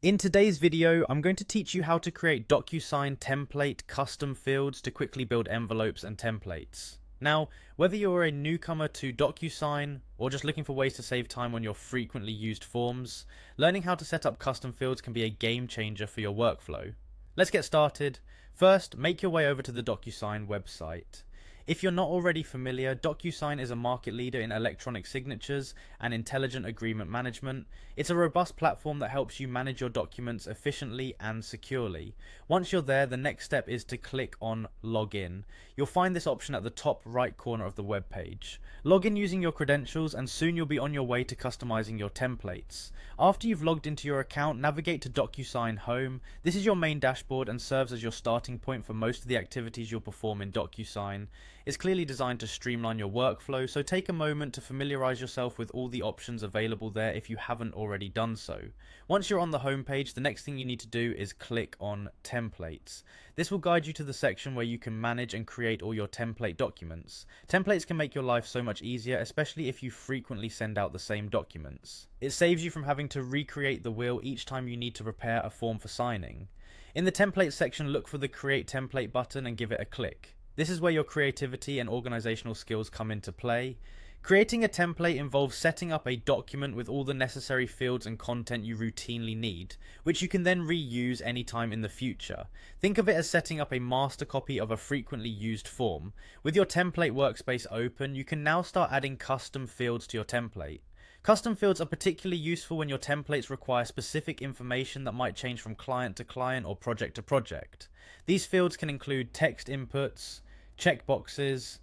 In today's video, I'm going to teach you how to create Docusign template custom fields to quickly build envelopes and templates. Now, whether you're a newcomer to Docusign or just looking for ways to save time on your frequently used forms, learning how to set up custom fields can be a game changer for your workflow. Let's get started. First, make your way over to the Docusign website. If you're not already familiar, Docusign is a market leader in electronic signatures and intelligent agreement management. It's a robust platform that helps you manage your documents efficiently and securely. Once you're there, the next step is to click on Login. You'll find this option at the top right corner of the web page. Log in using your credentials and soon you'll be on your way to customizing your templates. After you've logged into your account, navigate to Docusign Home. This is your main dashboard and serves as your starting point for most of the activities you'll perform in Docusign. It's clearly designed to streamline your workflow, so take a moment to familiarize yourself with all the options available there if you haven't already done so. Once you're on the home page, the next thing you need to do is click on Templates. This will guide you to the section where you can manage and create all your template documents. Templates can make your life so much easier, especially if you frequently send out the same documents. It saves you from having to recreate the wheel each time you need to prepare a form for signing. In the Templates section, look for the Create Template button and give it a click. This is where your creativity and organizational skills come into play. Creating a template involves setting up a document with all the necessary fields and content you routinely need, which you can then reuse anytime in the future. Think of it as setting up a master copy of a frequently used form. With your template workspace open, you can now start adding custom fields to your template. Custom fields are particularly useful when your templates require specific information that might change from client to client or project to project. These fields can include text inputs, checkboxes,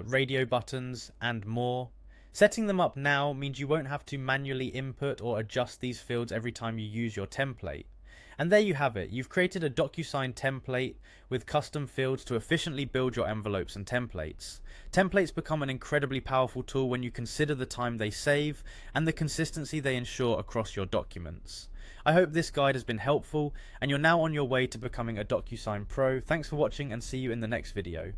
radio buttons, and more. Setting them up now means you won't have to manually input or adjust these fields every time you use your template. And there you have it. You've created a Docusign template with custom fields to efficiently build your envelopes and templates. Templates become an incredibly powerful tool when you consider the time they save and the consistency they ensure across your documents. I hope this guide has been helpful and you're now on your way to becoming a Docusign Pro. Thanks for watching and see you in the next video.